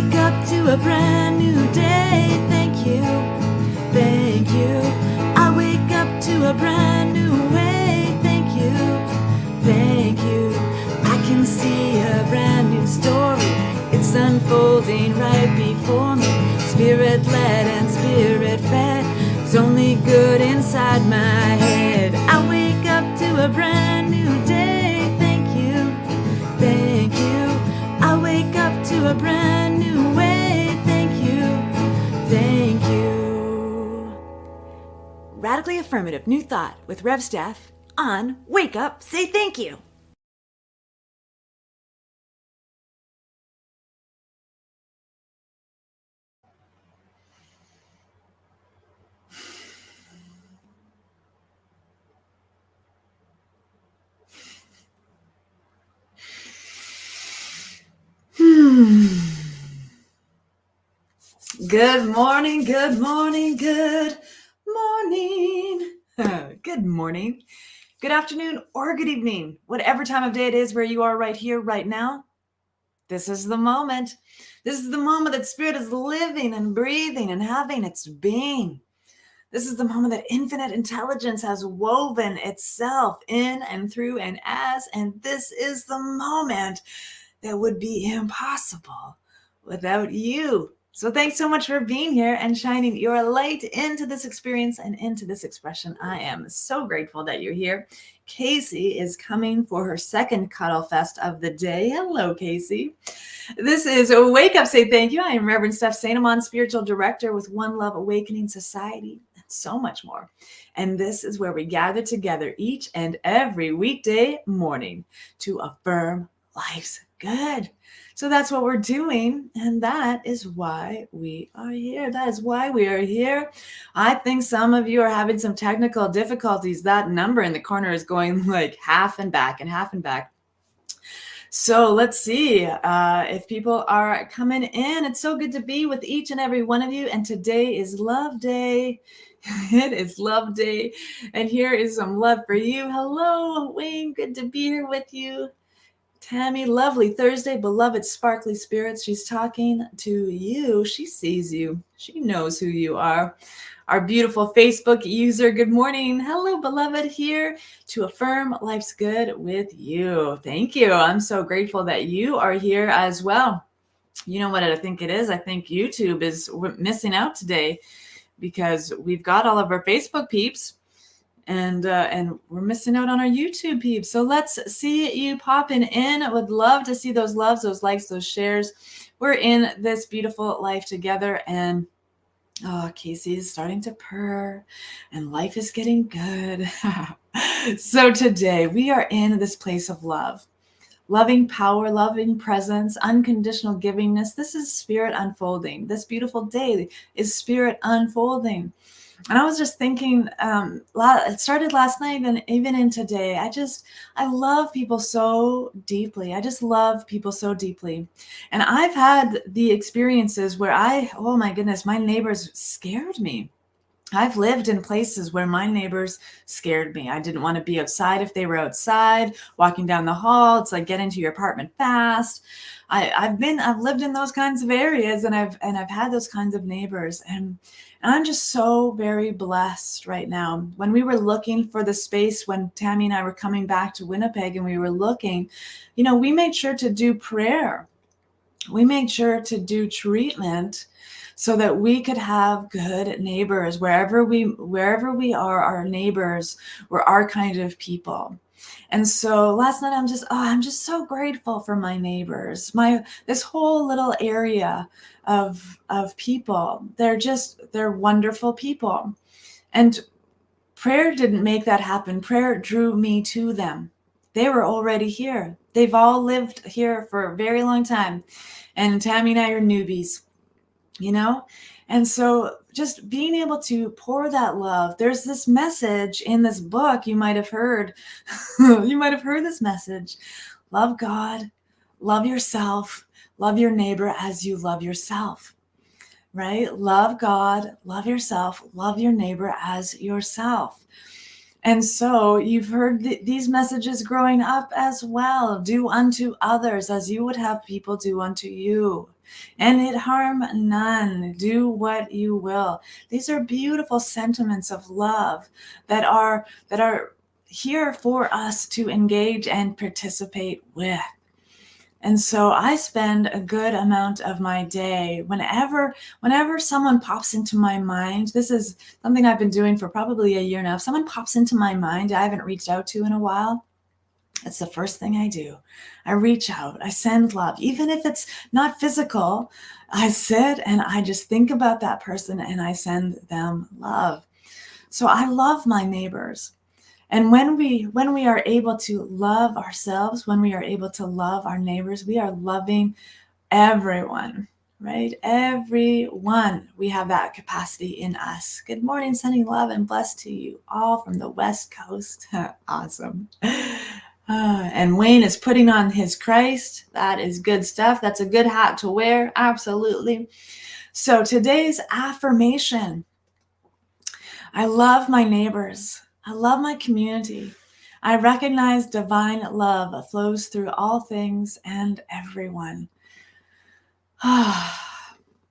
wake up to a brand new day. Thank you, thank you. I wake up to a brand new way. Thank you, thank you. I can see a brand new story. It's unfolding right before me. Spirit-led and spirit-fed. There's only good inside my head. I wake up to a brand new day. Thank you, thank you. I wake up to a brand new way. Thank you, thank you. Radically Affirmative New Thought with Rev Steph on Wake Up, Say Thank You. Good morning, good morning, good morning. Good morning, good afternoon, or good evening. Whatever time of day it is where you are right here, right now. This is the moment. This is the moment that Spirit is living and breathing and having its being. This is the moment that infinite intelligence has woven itself in and through and as, and this is the moment that would be impossible without you. So thanks so much for being here and shining your light into this experience and into this expression. I am so grateful that you're here. Casey is coming for her second Cuddle Fest of the day. Hello, Casey. This is Wake Up, Say Thank You. I am Reverend Steph Sainamon, Spiritual Director with One Love Awakening Society, and so much more. And this is where we gather together each and every weekday morning to affirm life's good. So that's what we're doing, and that is why we are here. That is why we are here. I think some of you are having some technical difficulties. That number in the corner is going like half and back and half and back. So let's see if people are coming in. It's so good to be with each and every one of you. And today is Love Day. It is Love Day. And here is some love for you. Hello, Wayne. Good to be here with you. Tammy, lovely Thursday, beloved sparkly spirits. She's talking to you. She sees you. She knows who you are. Our beautiful Facebook user, good morning. Hello, beloved, here to affirm life's good with you. Thank you. I'm so grateful that you are here as well. You know what I think it is? I think YouTube is missing out today because we've got all of our Facebook peeps and we're missing out on our YouTube peeps. So let's see you popping in. I would love to see those loves, those likes, those shares. We're in this beautiful life together, and oh, Casey is starting to purr and life is getting good. So today we are in this place of love, loving power, loving presence, unconditional givingness. This is Spirit unfolding. This beautiful day is Spirit unfolding. And I was just thinking, it started last night and even in today, I love people so deeply. I just love people so deeply. And I've had the experiences where oh my goodness, my neighbors scared me. I've lived in places where my neighbors scared me. I didn't want to be outside if they were outside, walking down the hall. It's like, get into your apartment fast. I've lived in those kinds of areas, and I've had those kinds of neighbors, and I'm just so very blessed right now. When we were looking for the space, when Tammy and I were coming back to Winnipeg and we were looking, we made sure to do prayer. We made sure to do treatment so that we could have good neighbors. Wherever we are, our neighbors were our kind of people. And so last night I'm just so grateful for my neighbors, this whole little area of people. They're wonderful people. And prayer didn't make that happen. Prayer drew me to them. They were already here. They've all lived here for a very long time. And Tammy and I are newbies, And so just being able to pour that love, there's this message in this book you might have heard. You might have heard this message. Love God, love yourself, love your neighbor as you love yourself, right? Love God, love yourself, love your neighbor as yourself. And so you've heard these messages growing up as well. Do unto others as you would have people do unto you. And it harm none. Do what you will. These are beautiful sentiments of love that are here for us to engage and participate with. And so I spend a good amount of my day whenever someone pops into my mind. This is something I've been doing for probably a year now. If someone pops into my mind I haven't reached out to in a while, it's the first thing I do. I reach out, I send love. Even if it's not physical, I sit and I just think about that person and I send them love. So I love my neighbors. And when we are able to love ourselves, when we are able to love our neighbors, we are loving everyone, right? Everyone. We have that capacity in us. Good morning, sending love and bless to you all from the West Coast. Awesome. And Wayne is putting on his Christ. That is good stuff. That's a good hat to wear. Absolutely. So today's affirmation: I love my neighbors. I love my community. I recognize divine love flows through all things and everyone. My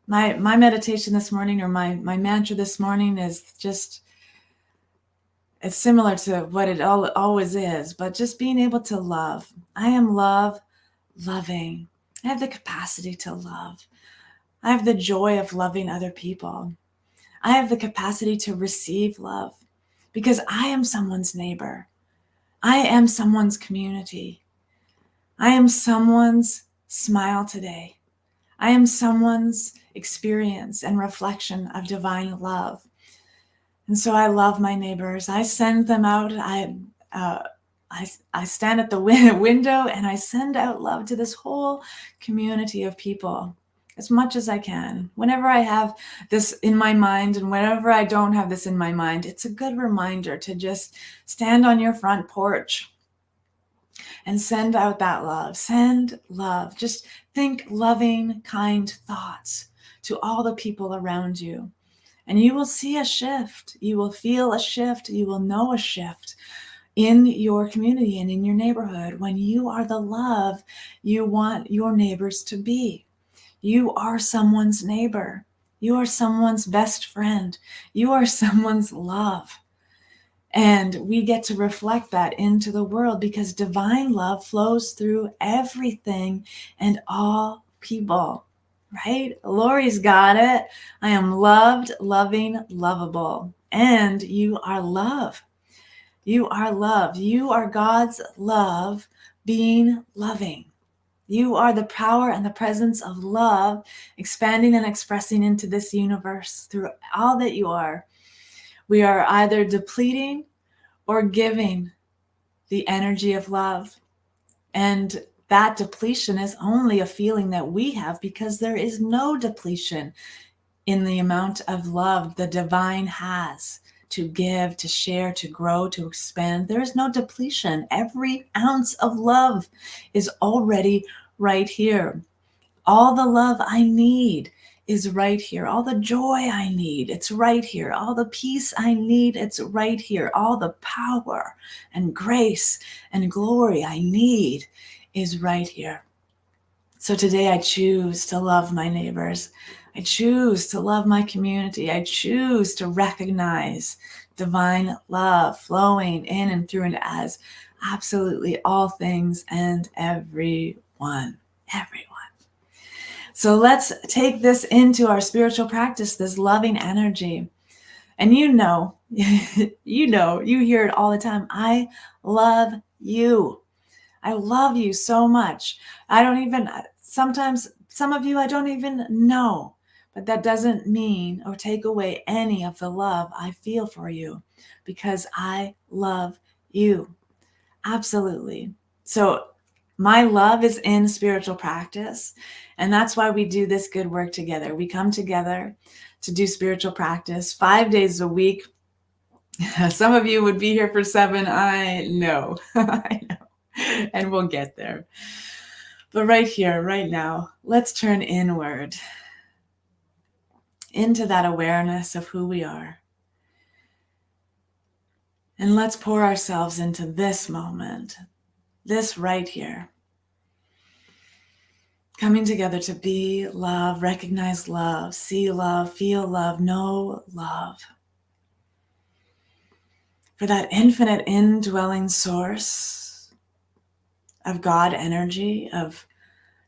meditation this morning, or my mantra this morning, is just, it's similar to what it always is, but just being able to love. I am loving. I have the capacity to love. I have the joy of loving other people. I have the capacity to receive love because I am someone's neighbor. I am someone's community. I am someone's smile today. I am someone's experience and reflection of divine love. And so I love my neighbors. I send them out. I stand at the window and I send out love to this whole community of people as much as I can. Whenever I have this in my mind and whenever I don't have this in my mind, it's a good reminder to just stand on your front porch and send out that love. Send love. Just think loving, kind thoughts to all the people around you. And you will see a shift. You will feel a shift. You will know a shift in your community and in your neighborhood when you are the love you want your neighbors to be. You are someone's neighbor. You are someone's best friend. You are someone's love. And we get to reflect that into the world because divine love flows through everything and all people, right? Lori's got it. I am loved, loving, lovable. And you are love. You are love. You are God's love being loving. You are the power and the presence of love expanding and expressing into this universe through all that you are. We are either depleting or giving the energy of love. And that depletion is only a feeling that we have because there is no depletion in the amount of love the divine has to give, to share, to grow, to expand. There is no depletion. Every ounce of love is already right here. All the love I need is right here. All the joy I need, it's right here. All the peace I need, it's right here. All the power and grace and glory I need is right here. So today I choose to love my neighbors. I choose to love my community. I choose to recognize divine love flowing in and through and as absolutely all things and everyone. So let's take this into our spiritual practice, this loving energy. And you hear it all the time. I love you. I love you so much. Sometimes some of you I don't even know, but that doesn't mean or take away any of the love I feel for you because I love you. Absolutely. So my love is in spiritual practice, and that's why we do this good work together. We come together to do spiritual practice 5 days a week. Some of you would be here for 7. I know. I know. And we'll get there. But right here, right now, let's turn inward into that awareness of who we are. And let's pour ourselves into this moment, this right here. Coming together to be love, recognize love, see love, feel love, know love. For that infinite indwelling source of God energy, of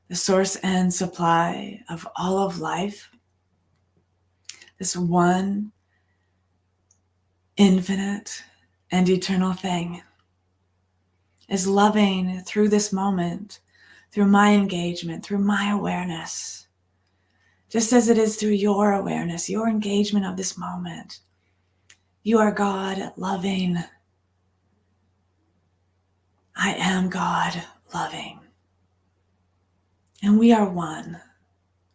the source and supply of all of life, this one infinite and eternal thing is loving through this moment, through my engagement, through my awareness, just as it is through your awareness, your engagement of this moment. You are God loving. I am God loving. And we are one.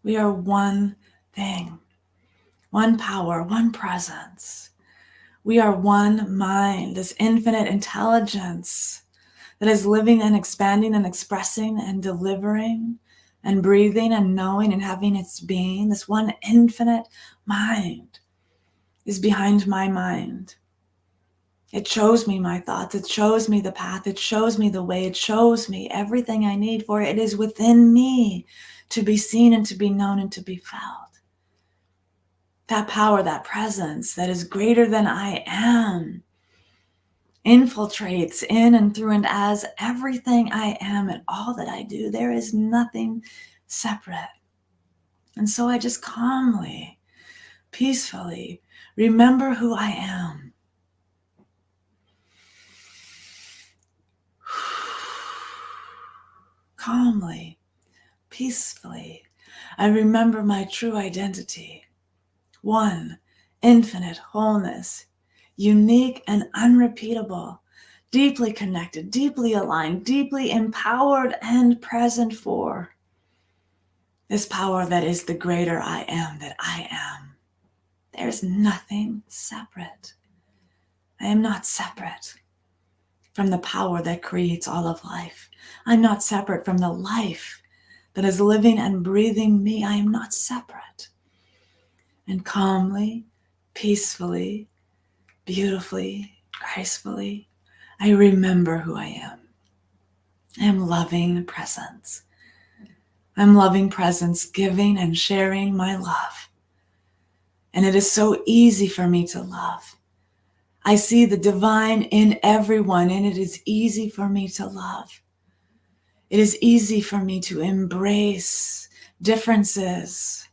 We are one thing, one power, one presence. We are one mind, this infinite intelligence that is living and expanding and expressing and delivering and breathing and knowing and having its being. This one infinite mind is behind my mind. It shows me my thoughts. It shows me the path. It shows me the way. It shows me everything I need for it. It is within me to be seen and to be known and to be felt. That power, that presence that is greater than I am infiltrates in and through and as everything I am and all that I do. There is nothing separate. And so I just calmly, peacefully remember who I am. Calmly, peacefully, I remember my true identity. One, infinite wholeness, unique and unrepeatable, deeply connected, deeply aligned, deeply empowered and present for this power that is the greater I am that I am. There's nothing separate. I am not separate from the power that creates all of life. I'm not separate from the life that is living and breathing me. I am not separate. And calmly, peacefully, beautifully, gracefully, I remember who I am. I am loving presence. I'm loving presence, giving and sharing my love. And it is so easy for me to love. I see the divine in everyone, and it is easy for me to love. It is easy for me to embrace differences.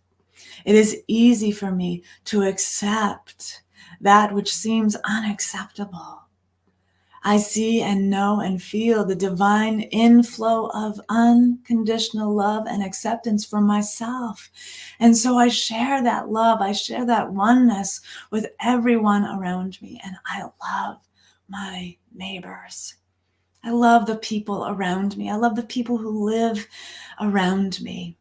It is easy for me to accept that which seems unacceptable. I see and know and feel the divine inflow of unconditional love and acceptance for myself. And so I share that love, I share that oneness with everyone around me. And I love my neighbors. I love the people around me. I love the people who live around me.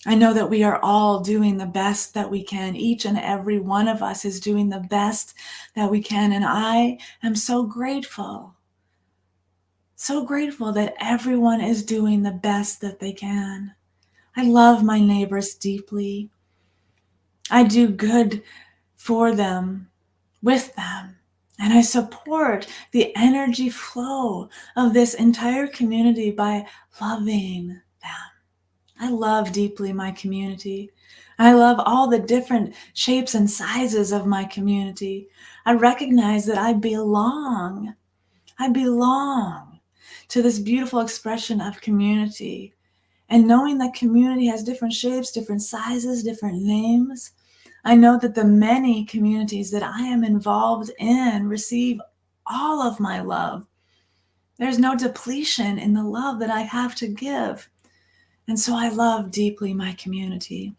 I know that we are all doing the best that we can. Each and every one of us is doing the best that we can. And I am so grateful that everyone is doing the best that they can. I love my neighbors deeply. I do good for them, with them. And I support the energy flow of this entire community by loving them. I love deeply my community. I love all the different shapes and sizes of my community. I recognize that I belong. I belong to this beautiful expression of community. And knowing that community has different shapes, different sizes, different names, I know that the many communities that I am involved in receive all of my love. There's no depletion in the love that I have to give. And so I love deeply my community.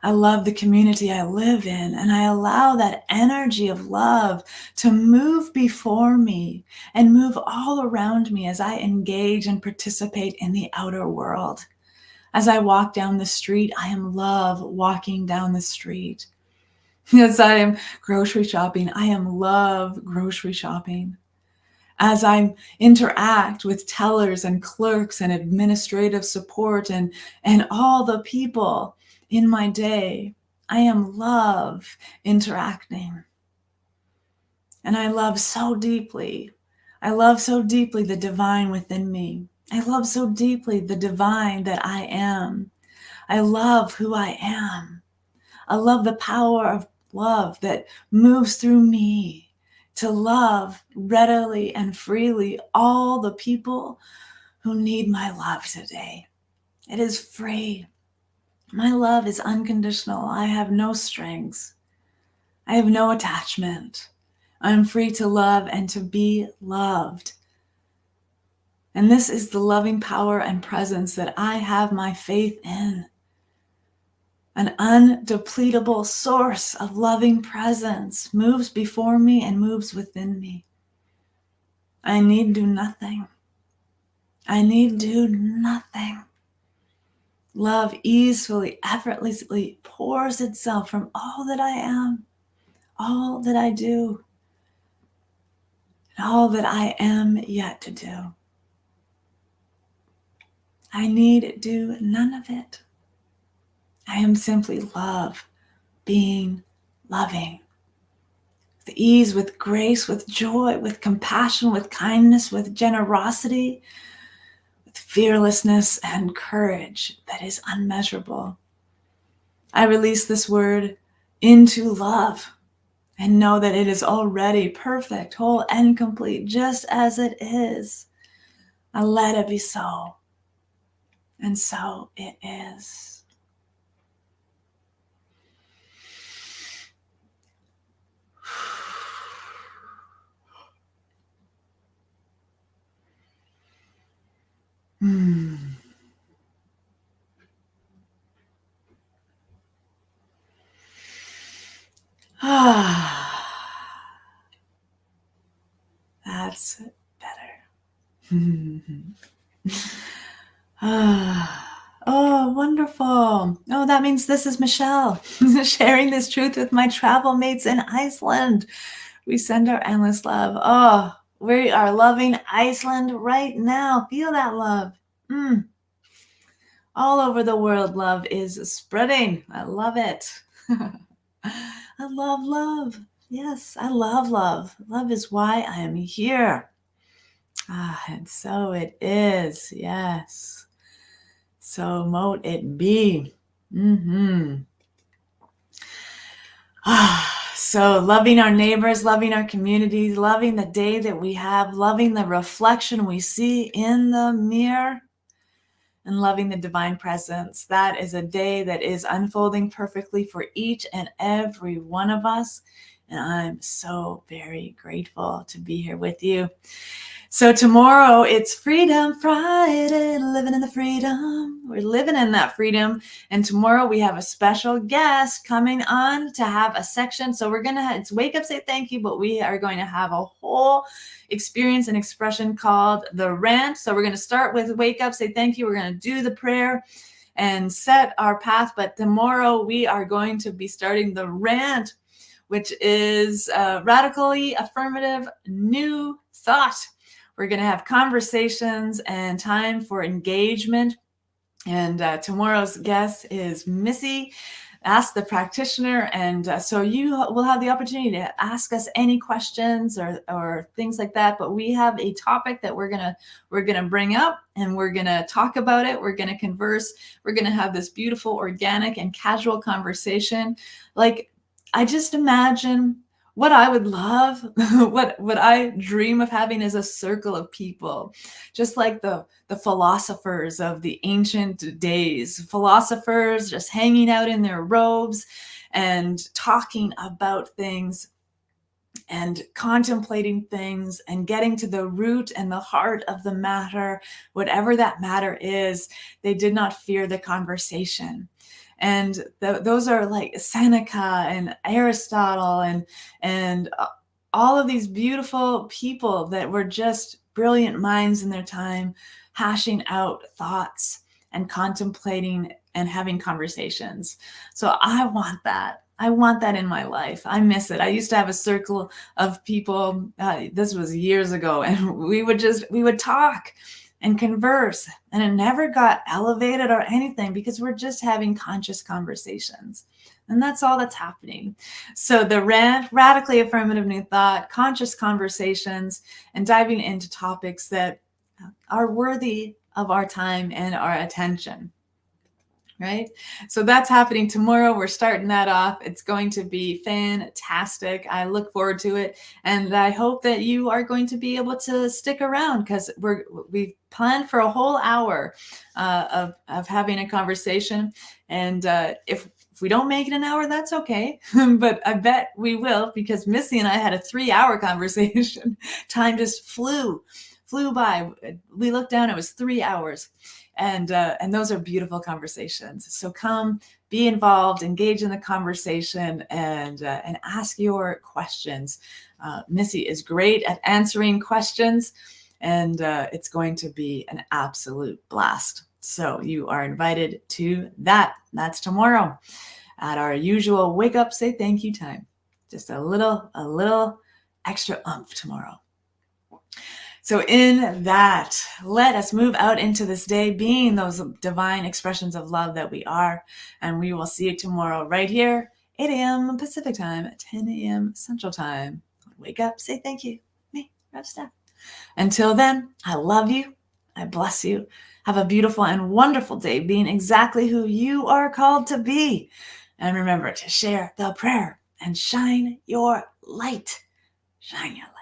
I love the community I live in, and I allow that energy of love to move before me and move all around me as I engage and participate in the outer world. As I walk down the street, I am love walking down the street. As I am grocery shopping, I am love grocery shopping. As I interact with tellers and clerks and administrative support and all the people in my day, I am love interacting. And I love so deeply. I love so deeply the divine within me. I love so deeply the divine that I am. I love who I am. I love the power of love that moves through me to love readily and freely all the people who need my love today. It is free. My love is unconditional. I have no strings. I have no attachment. I'm free to love and to be loved. And this is the loving power and presence that I have my faith in. An undepletable source of loving presence moves before me and moves within me. I need do nothing. I need do nothing. Love easily, effortlessly pours itself from all that I am, all that I do, and all that I am yet to do. I need do none of it. I am simply love, being loving. With ease, with grace, with joy, with compassion, with kindness, with generosity, with fearlessness and courage that is unmeasurable. I release this word into love and know that it is already perfect, whole, and complete, just as it is. I let it be so. And so it is. That's better. Oh, wonderful. Oh, that means this is Michelle sharing this truth with my travel mates in Iceland. We send our endless love. Oh, we are loving Iceland right now. Feel that love. All over the world, love is spreading. I love it. I love love. Yes, I love love. Love is why I am here. And so it is. Yes. So mote it be. So loving our neighbors, loving our communities, loving the day that we have, loving the reflection we see in the mirror, and loving the divine presence. That is a day that is unfolding perfectly for each and every one of us. And I'm so very grateful to be here with you. So tomorrow it's Freedom Friday, living in the freedom. We're living in that freedom. And tomorrow we have a special guest coming on to have a section. So we're going to, it's Wake Up, Say Thank You, but we are going to have a whole experience and expression called the rant. So we're going to start with Wake Up, Say Thank You. We're going to do the prayer and set our path. But tomorrow we are going to be starting the rant, which is radically affirmative new thought. We're going to have conversations and time for engagement. And tomorrow's guest is Missy, Ask the Practitioner. And so you will have the opportunity to ask us any questions or things like that. But we have a topic that we're gonna bring up, and we're gonna talk about it. We're gonna converse. We're gonna have this beautiful, organic, and casual conversation. Like, I just imagine what I would love, what I dream of having is a circle of people, just like the philosophers of the ancient days, philosophers just hanging out in their robes and talking about things and contemplating things and getting to the root and the heart of the matter, whatever that matter is. They did not fear the conversation. And those are like Seneca and Aristotle and all of these beautiful people that were just brilliant minds in their time, hashing out thoughts and contemplating and having conversations. So I want that. I want that in my life. I miss it. I used to have a circle of people. This was years ago, and we would talk and converse. And it never got elevated or anything because we're just having conscious conversations. And that's all that's happening. So the radically affirmative new thought, conscious conversations, and diving into topics that are worthy of our time and our attention. Right? So that's happening tomorrow. We're starting that off. It's going to be fantastic. I look forward to it. And I hope that you are going to be able to stick around because we've planned for a whole hour of having a conversation. And if we don't make it an hour, that's okay. But I bet we will because Missy and I had a 3-hour conversation. Time just flew by. We looked down, it was 3 hours. And those are beautiful conversations. So come, be involved, engage in the conversation, and ask your questions. Missy is great at answering questions, and it's going to be an absolute blast. So you are invited to that. That's tomorrow at our usual wake up, say thank you time. Just a little extra oomph tomorrow. So in that, let us move out into this day being those divine expressions of love that we are. And we will see you tomorrow right here, 8 a.m. Pacific time, 10 a.m. Central time. Wake up, say thank you. Me, Rev Steph. Until then, I love you. I bless you. Have a beautiful and wonderful day being exactly who you are called to be. And remember to share the prayer and shine your light. Shine your light.